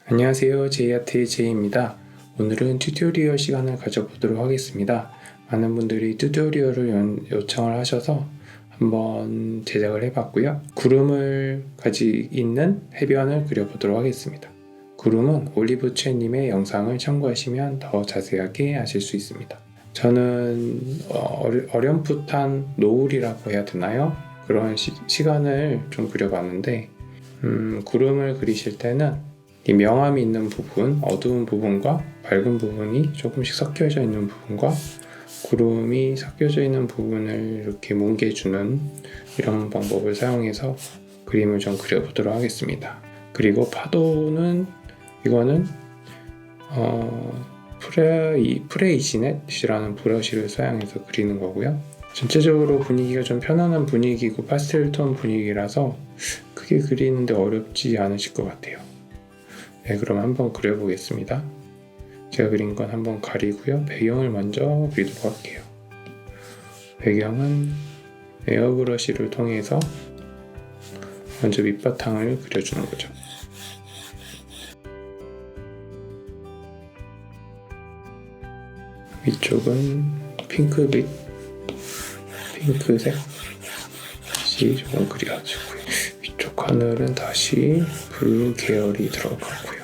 안녕하세요. 제이아트의 제이입니다. 오늘은 튜토리얼 시간을 가져보도록 하겠습니다. 많은 분들이 튜토리얼을 요청을 하셔서 한번 제작을 해봤고요. 구름을 가지고 있는 해변을 그려보도록 하겠습니다. 구름은 올리브채님의 영상을 참고하시면 더 자세하게 아실 수 있습니다. 저는 어렴풋한 노을이라고 해야 되나요? 그런 시간을 좀 그려봤는데 구름을 그리실 때는 이 명암이 있는 부분, 어두운 부분과 밝은 부분이 조금씩 섞여져 있는 부분과 구름이 섞여져 있는 부분을 이렇게 뭉개주는 이런 방법을 사용해서 그림을 좀 그려보도록 하겠습니다. 그리고 파도는 이거는 프레이시넷이라는 브러쉬를 사용해서 그리는 거고요. 전체적으로 분위기가 좀 편안한 분위기고 파스텔 톤 분위기라서 크게 그리는데 어렵지 않으실 것 같아요. 네, 그럼 한번 그려보겠습니다. 제가 그린 건 한번 가리고요. 배경을 먼저 그리도록 할게요. 배경은 에어브러쉬를 통해서 먼저 밑바탕을 그려주는 거죠. 위쪽은 핑크색이 조금 그려주고요. 위쪽 하늘은 다시 블루 계열이 들어가고요.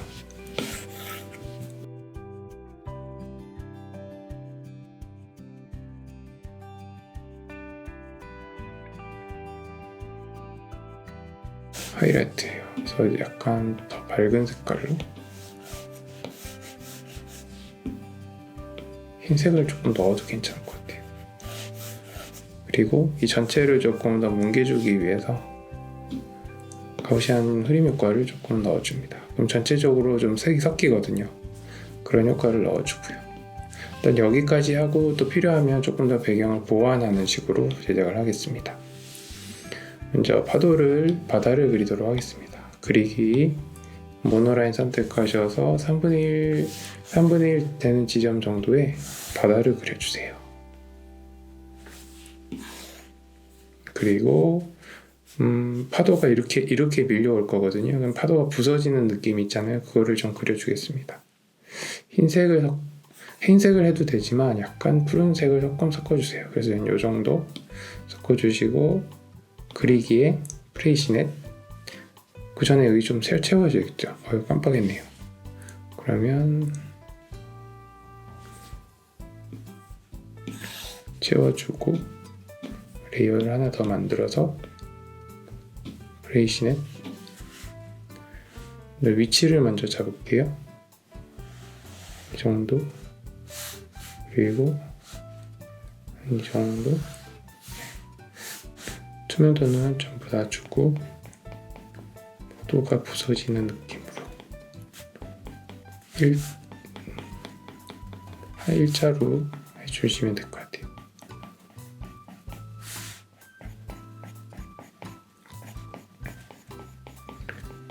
하이라이트예요. 그래서 약간 더 밝은 색깔로 흰색을 조금 넣어도 괜찮을 것 같아요. 그리고 이 전체를 조금 더 뭉개주기 위해서 가우시안 흐림 효과를 조금 넣어줍니다. 그럼 전체적으로 좀 색이 섞이거든요. 그런 효과를 넣어주고요. 일단 여기까지 하고 또 필요하면 조금 더 배경을 보완하는 식으로 제작을 하겠습니다. 먼저 바다를 그리도록 하겠습니다. 그리기 모노라인 선택하셔서 3분의 1 되는 지점 정도의 바다를 그려주세요. 그리고 파도가 이렇게 밀려올 거거든요. 그럼 파도가 부서지는 느낌 있잖아요. 그거를 좀 그려주겠습니다. 흰색을 해도 되지만 약간 푸른색을 조금 섞어주세요. 그래서 이 정도 섞어주시고 그리기에 프레이시넷 그 전에 여기 좀 채워줘야겠죠. 깜빡했네요. 그러면 채워주고 레이어를 하나 더 만들어서 프레이시넷 위치를 먼저 잡을게요. 이 정도 그리고 이 정도 투명도는 전부 다 주고 파도가 부서지는 느낌으로 일자로 해주시면 될 것 같아요.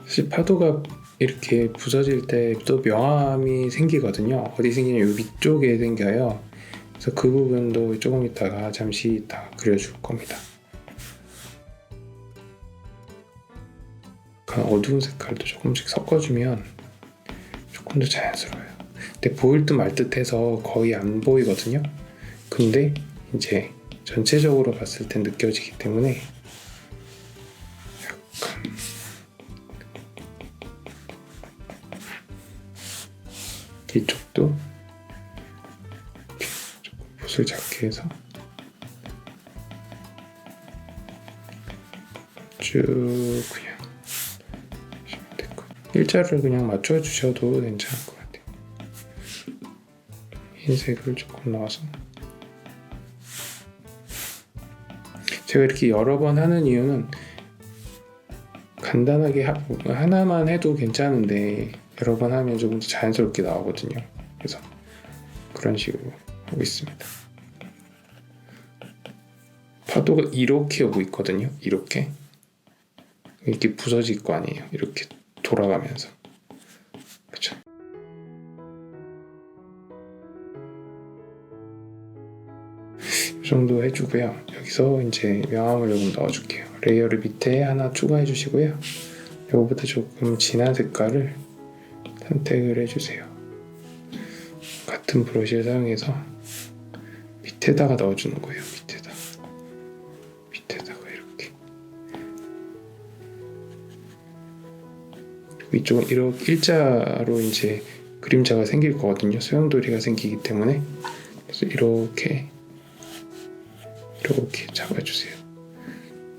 사실 파도가 이렇게 부서질 때 또 명암이 생기거든요. 어디 생기냐면 이 위쪽에 생겨요. 그래서 그 부분도 조금 있다가 잠시 있다가 그려줄 겁니다. 어두운 색깔도 조금씩 섞어주면 조금 더 자연스러워요. 근데 보일 듯 말 듯 해서 거의 안 보이거든요. 근데 이제 전체적으로 봤을 땐 느껴지기 때문에 약간 이쪽도 이렇게 조금 붓을 작게 해서 쭉 그냥 일자를 그냥 맞춰주셔도 괜찮을 것 같아요. 흰색을 조금 넣어서 제가 이렇게 여러 번 하는 이유는 간단하게 하나만 해도 괜찮은데 여러 번 하면 조금 더 자연스럽게 나오거든요. 그래서 그런 식으로 하고 있습니다. 파도가 이렇게 오고 있거든요. 이렇게 부서질 거 아니에요. 이렇게 돌아가면서 그렇죠. 이 정도 해주고요. 여기서 이제 명암을 조금 넣어줄게요. 레이어를 밑에 하나 추가해 주시고요. 이거보다 조금 진한 색깔을 선택을 해주세요. 같은 브러쉬를 사용해서 밑에다가 넣어주는 거예요. 밑에다가 이렇게. 그리고 이쪽은 이렇게 일자로 이제 그림자가 생길 거거든요. 소용돌이가 생기기 때문에. 그래서 이렇게 잡아주세요.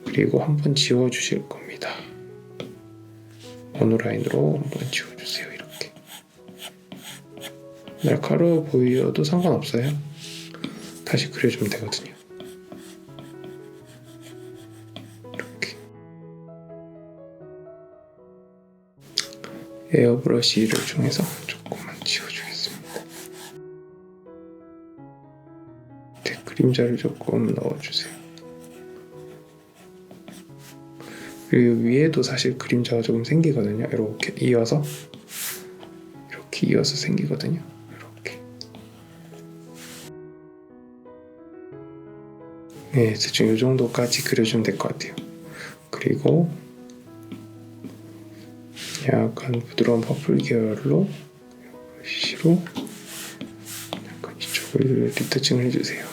그리고 한번 지워주실 겁니다. 어느 라인으로 한번 지워주세요. 이렇게. 날카로워 보여도 상관없어요. 다시 그려주면 되거든요. 이렇게. 에어브러쉬를 이용해서 조금만 지워주겠습니다. 네, 그림자를 조금 넣어주세요. 그리고 위에도 사실 그림자가 조금 생기거든요. 이렇게 이어서 생기거든요. 이렇게. 네, 대충 이 정도까지 그려주면 될 것 같아요. 그리고 약간 부드러운 퍼플 계열로 시로 약간 이쪽을 리터칭을 해주세요.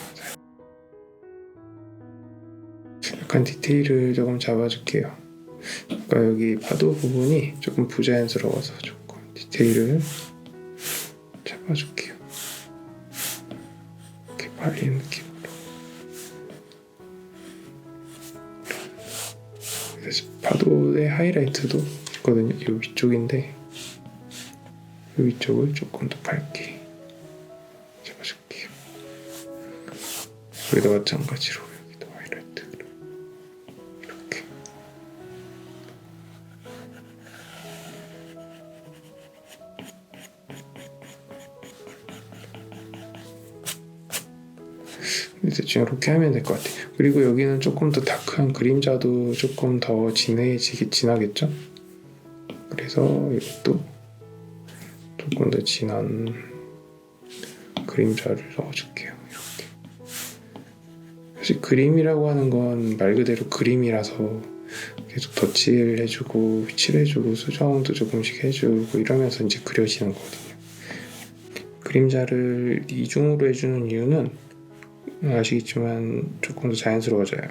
약간 디테일을 조금 잡아줄게요. 아까 여기 파도 부분이 조금 부자연스러워서 조금 디테일을 잡아줄게요. 이렇게 발리는 느낌으로. 그래서 파도의 하이라이트도 있거든요. 이 위쪽인데 이 위쪽을 조금 더 밝게 잡아줄게요. 여기도 마찬가지로 여기도 하이라이트를 이렇게. 대충 이렇게 하면 될 것 같아요. 그리고 여기는 조금 더 다크한 그림자도 조금 더 진하겠죠? 그래서 이것도 조금 더 진한 그림자를 넣어줄게요. 이렇게. 사실 그림이라고 하는 건 말 그대로 그림이라서 계속 덧칠 해주고 칠해주고 수정도 조금씩 해주고 이러면서 이제 그려지는 거거든요. 그림자를 이중으로 해주는 이유는 아시겠지만 조금 더 자연스러워져요.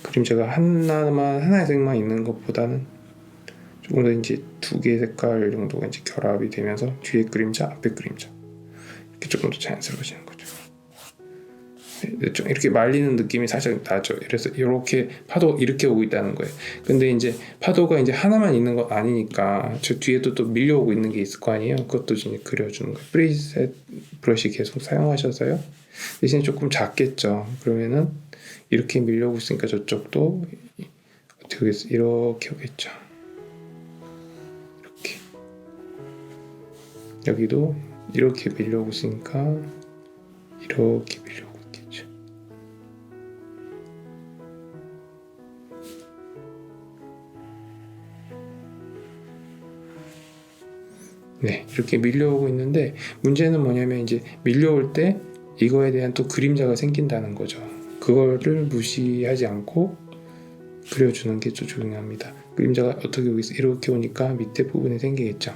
그림자가 하나의 색만 있는 것보다는 조금 더 이제 두 개의 색깔 정도가 이제 결합이 되면서 뒤에 그림자, 앞에 그림자 이렇게 조금 더 자연스러워지는 거죠. 네, 좀 이렇게 말리는 느낌이 살짝 나죠. 그래서 이렇게 파도 이렇게 오고 있다는 거예요. 근데 이제 파도가 이제 하나만 있는 거 아니니까 저 뒤에도 또 밀려오고 있는 게 있을 거 아니에요. 그것도 이제 그려주는 거예요. 프리셋 브러쉬 계속 사용하셔서요. 대신 조금 작겠죠. 그러면은 이렇게 밀려오고 있으니까 저쪽도 어떻게 오겠어요? 이렇게 오겠죠. 이렇게. 여기도 이렇게 밀려오고 있으니까 이렇게 밀려오고 있겠죠. 네, 이렇게 밀려오고 있는데 문제는 뭐냐면 이제 밀려올 때 이거에 대한 또 그림자가 생긴다는 거죠. 그거를 무시하지 않고 그려주는 게 좀 중요합니다. 그림자가 어떻게 오겠어? 이렇게 오니까 밑에 부분에 생기겠죠.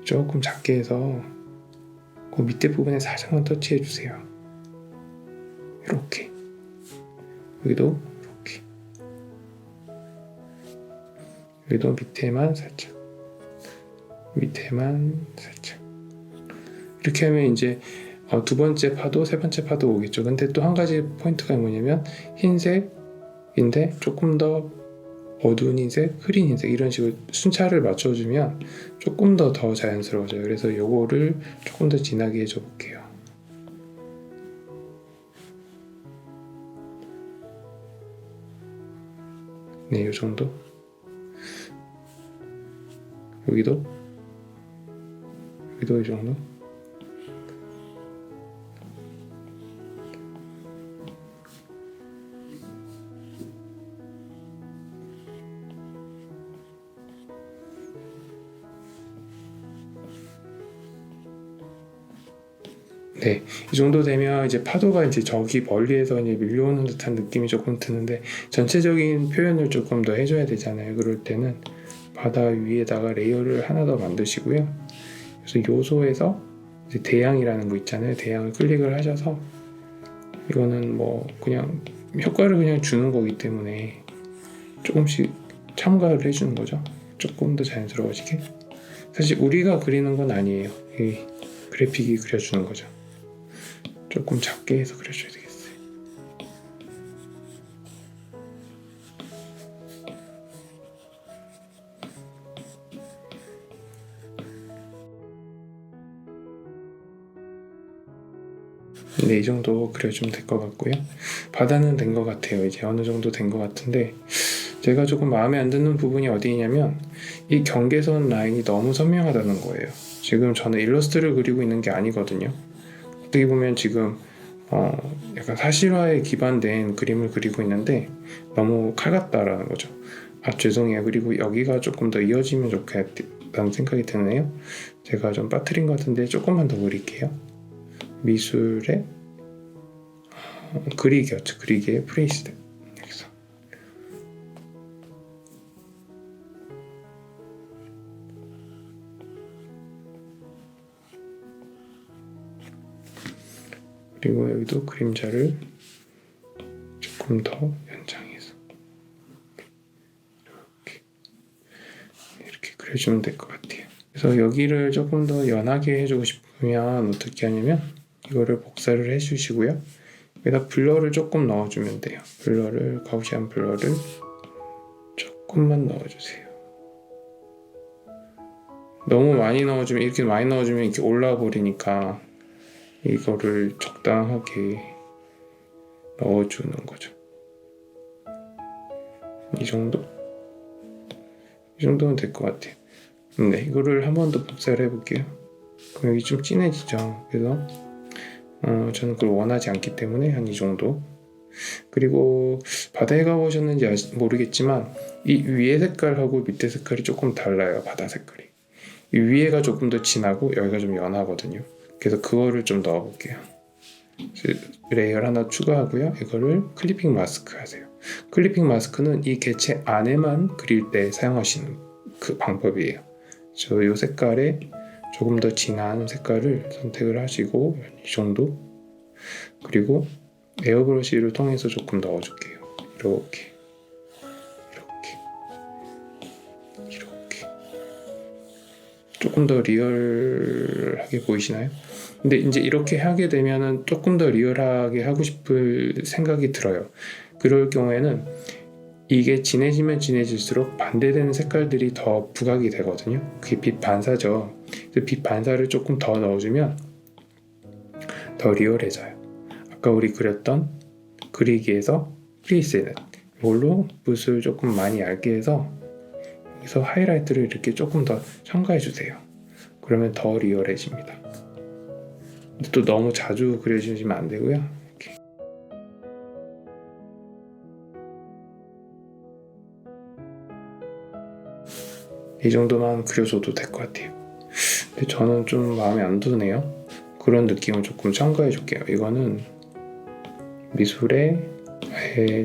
조금 작게 해서 그 밑에 부분에 살짝만 터치해 주세요. 이렇게. 여기도 이렇게. 여기도 밑에만 살짝. 이렇게 하면 이제 두 번째 파도, 세 번째 파도 오겠죠. 근데 또 한 가지 포인트가 뭐냐면 흰색인데 조금 더 어두운 흰색, 흐린 흰색 이런 식으로 순차를 맞춰주면 조금 더 자연스러워져요. 그래서 요거를 조금 더 진하게 해줘 볼게요. 네, 요 정도. 여기도 이 정도. 네, 이 정도 되면 이제 파도가 이제 저기 멀리에서 이제 밀려오는 듯한 느낌이 조금 드는데 전체적인 표현을 조금 더 해줘야 되잖아요. 그럴 때는 바다 위에다가 레이어를 하나 더 만드시고요. 그래서 요소에서 이제 대양이라는 거 있잖아요. 대양을 클릭을 하셔서 이거는 뭐 그냥 효과를 그냥 주는 거기 때문에 조금씩 첨가를 해주는 거죠. 조금 더 자연스러워지게. 사실 우리가 그리는 건 아니에요. 이 그래픽이 그려주는 거죠. 조금 작게 해서 그려줘야 되겠어요. 네, 이 정도 그려주면 될 것 같고요. 바다는 된 것 같아요. 이제 어느 정도 된 것 같은데 제가 조금 마음에 안 드는 부분이 어디냐면 이 경계선 라인이 너무 선명하다는 거예요. 지금 저는 일러스트를 그리고 있는 게 아니거든요. 어떻게 보면 지금 약간 사실화에 기반된 그림을 그리고 있는데 너무 칼 같다라는 거죠. 아, 죄송해요. 그리고 여기가 조금 더 이어지면 좋겠다는 생각이 드네요. 제가 좀 빠뜨린 것 같은데 조금만 더 그릴게요. 미술의 그리기였죠. 그리기의 프레이스드. 그리고 여기도 그림자를 조금 더 연장해서 이렇게 그려주면 될 것 같아요. 그래서 여기를 조금 더 연하게 해주고 싶으면 어떻게 하냐면 이거를 복사를 해주시고요. 여기다 블러를 조금 넣어주면 돼요. 블러를, 가우시안 블러를 조금만 넣어주세요. 너무 많이 넣어주면 이렇게 올라와 버리니까 이거를 적당하게 넣어주는 거죠. 이 정도면 될 것 같아요. 네, 이거를 한 번 더 복사를 해볼게요. 그럼 여기 좀 진해지죠. 그래서 저는 그걸 원하지 않기 때문에 한 이 정도. 그리고 바다에 가보셨는지 모르겠지만 이 위에 색깔하고 밑에 색깔이 조금 달라요. 바다 색깔이. 이 위에가 조금 더 진하고 여기가 좀 연하거든요. 그래서 그거를 좀 넣어볼게요. 레이어를 하나 추가하고요. 이거를 클리핑 마스크 하세요. 클리핑 마스크는 이 개체 안에만 그릴 때 사용하시는 그 방법이에요. 저 이 색깔에 조금 더 진한 색깔을 선택을 하시고 이 정도. 그리고 에어브러쉬를 통해서 조금 넣어줄게요. 이렇게 조금 더 리얼하게 보이시나요? 근데 이제 이렇게 하게 되면은 조금 더 리얼하게 하고 싶을 생각이 들어요. 그럴 경우에는 이게 진해지면 진해질수록 반대되는 색깔들이 더 부각이 되거든요. 그게 빛 반사죠. 그래서 빛 반사를 조금 더 넣어주면 더 리얼해져요. 아까 우리 그렸던 그리기에서 프리셋 이걸로 붓을 조금 많이 얇게 해서 여기서 하이라이트를 이렇게 조금 더 첨가해 주세요. 그러면 더 리얼해집니다. 근데 또 너무 자주 그려주시면 안 되고요. 이렇게. 이 정도만 그려줘도 될 것 같아요. 근데 저는 좀 마음에 안 드네요. 그런 느낌을 조금 첨가해 줄게요. 이거는 미술의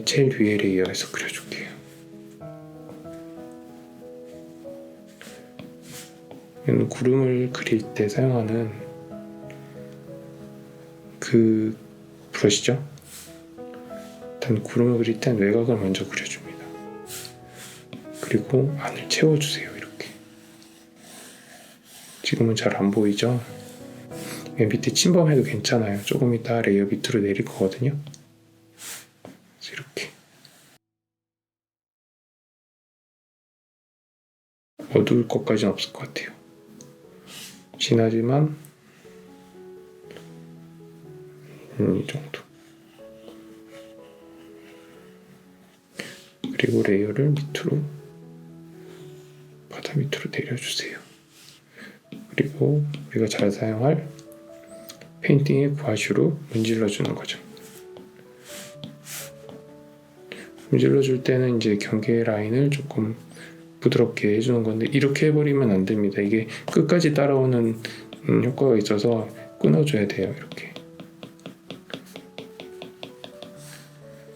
제일 위에 레이어에서 그려줄게요. 이건 구름을 그릴 때 사용하는 그 브러시죠. 일단 구름을 그릴 땐 외곽을 먼저 그려줍니다. 그리고 안을 채워주세요. 이렇게. 지금은 잘 안 보이죠? 밑에 침범해도 괜찮아요. 조금 이따 레이어 밑으로 내릴 거거든요. 그래서 이렇게. 어두울 것까지는 없을 것 같아요. 진하지만 이 정도. 그리고 레이어를 밑으로 바다 밑으로 내려주세요. 그리고 우리가 잘 사용할 페인팅의 구아슈로 문질러 주는 거죠. 문질러 줄 때는 이제 경계 라인을 조금 부드럽게 해주는 건데 이렇게 해버리면 안 됩니다. 이게 끝까지 따라오는 효과가 있어서 끊어줘야 돼요. 이렇게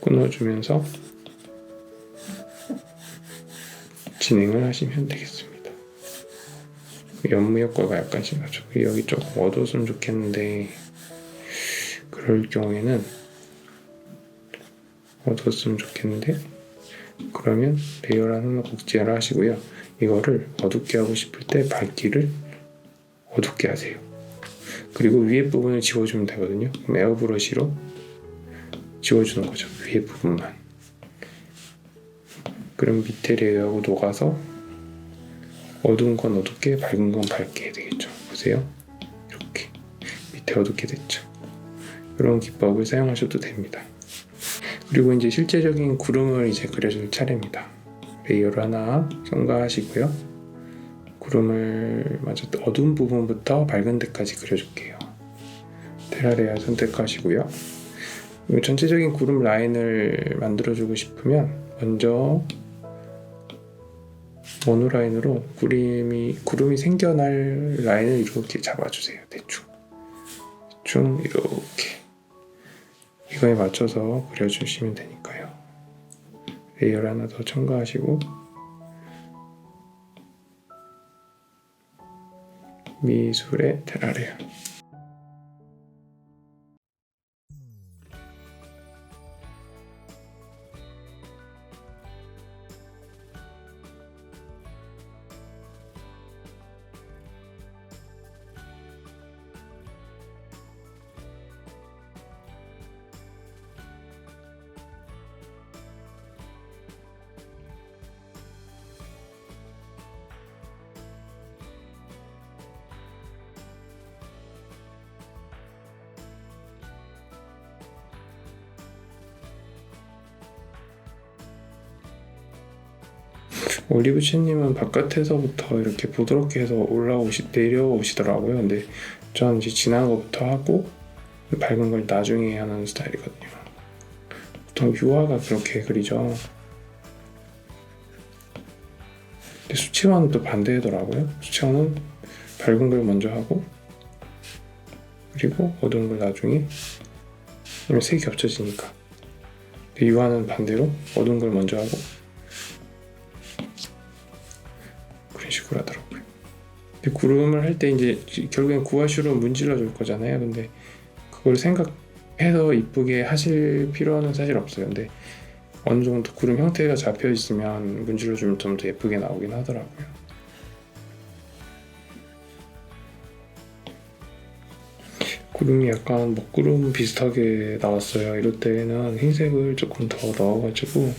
끊어주면서 진행을 하시면 되겠습니다. 연무 효과가 약간 심하죠. 여기 조금 어두웠으면 좋겠는데 그럴 경우에는 그러면 레이어라는 곡지를 하시고요. 이거를 어둡게 하고 싶을 때 밝기를 어둡게 하세요. 그리고 위에 부분을 지워주면 되거든요. 그럼 에어브러쉬로 지워주는 거죠. 위에 부분만. 그럼 밑에 레이어하고 녹아서 어두운 건 어둡게, 밝은 건 밝게 되겠죠. 보세요. 이렇게 밑에 어둡게 됐죠. 이런 기법을 사용하셔도 됩니다. 그리고 이제 실제적인 구름을 이제 그려줄 차례입니다. 레이어를 하나 첨가하시고요. 구름을 먼저 어두운 부분부터 밝은 데까지 그려줄게요. 테라레아 선택하시고요. 전체적인 구름 라인을 만들어주고 싶으면 먼저 모노라인으로 구름이 생겨날 라인을 이렇게 잡아주세요. 대충 이렇게 이거에 맞춰서 그려주시면 되니까요. 레이어를 하나 더 첨가하시고 미술의 테라리아. 올리브치님은 바깥에서부터 이렇게 부드럽게 해서 내려오시더라고요. 근데 저는 이제 진한 것부터 하고 밝은 걸 나중에 하는 스타일이거든요. 보통 유화가 그렇게 그리죠. 근데 수채화는 또 반대더라고요. 수채화는 밝은 걸 먼저 하고 그리고 어두운 걸 나중에, 왜냐면 색이 겹쳐지니까. 근데 유화는 반대로 어두운 걸 먼저 하고 그런 식으로 하더라고요. 근데 구름을 할 때 이제 결국엔 구아슈로 문질러 줄 거잖아요. 근데 그걸 생각해서 이쁘게 하실 필요는 사실 없어요. 근데 어느 정도 구름 형태가 잡혀 있으면 문질러 주면 좀 더 예쁘게 나오긴 하더라고요. 구름이 약간 먹구름 비슷하게 나왔어요. 이럴 때는 흰색을 조금 더 넣어가지고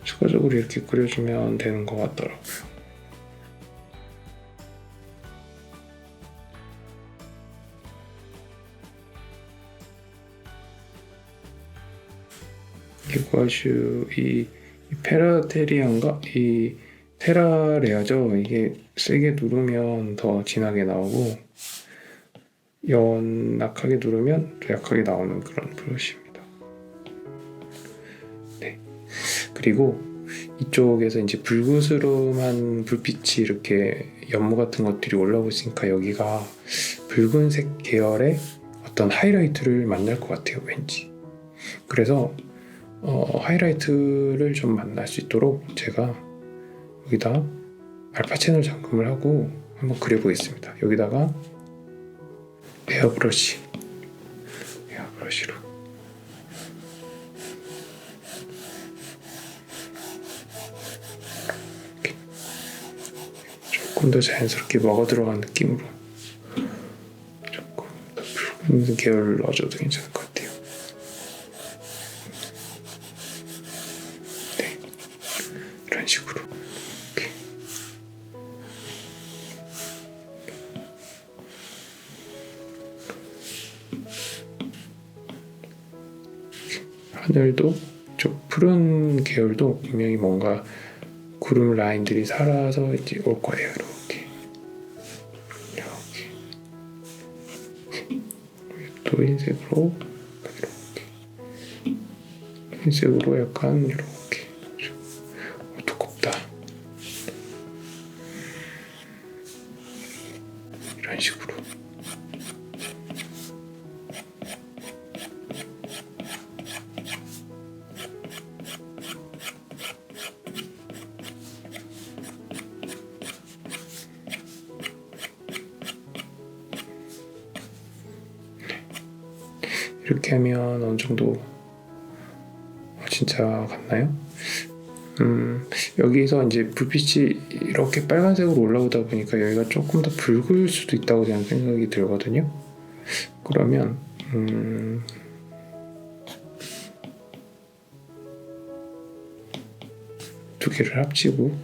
추가적으로 이렇게 그려주면 되는 것 같더라고요. 이 구아슈, 이 페라테리안가? 이 테라레아죠. 이게 세게 누르면 더 진하게 나오고 연약하게 누르면 더 약하게 나오는 그런 브러쉬입니다. 네. 그리고 이쪽에서 이제 불그스름한 불빛이 이렇게 연무 같은 것들이 올라오고 있으니까 여기가 붉은색 계열의 어떤 하이라이트를 만날 것 같아요. 왠지. 그래서 하이라이트를 좀 만날 수 있도록 제가 여기다 알파 채널 잠금을 하고 한번 그려보겠습니다. 여기다가 에어브러쉬로 이렇게 조금 더 자연스럽게 먹어 들어간 느낌으로 조금 더 붉은 계열을 넣어줘도 괜찮을 것 같아요. 네, 이런 식으로. 이렇게. 하늘도 저 푸른 계열도 분명히 뭔가 구름 라인들이 살아서 이제 올 거예요. 이렇게 또 흰색으로 이렇게 흰색으로 약간 이렇게 두껍다 이런 식으로. 이렇게 하면 어느 정도 진짜 같나요? 여기서 이제 불빛이 이렇게 빨간색으로 올라오다 보니까 여기가 조금 더 붉을 수도 있다고 저는 생각이 들거든요. 그러면 두 개를 합치고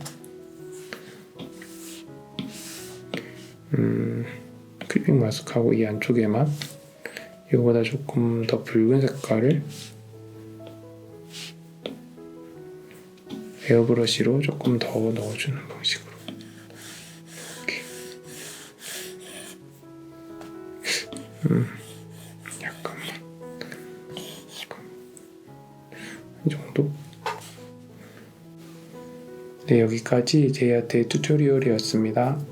크리핑 마스크하고 이 안쪽에만 이거보다 조금 더 붉은 색깔을 에어브러쉬로 조금 더 넣어주는 방식으로 이렇게 약간만 이 정도. 네, 여기까지 제이아트의 튜토리얼이었습니다.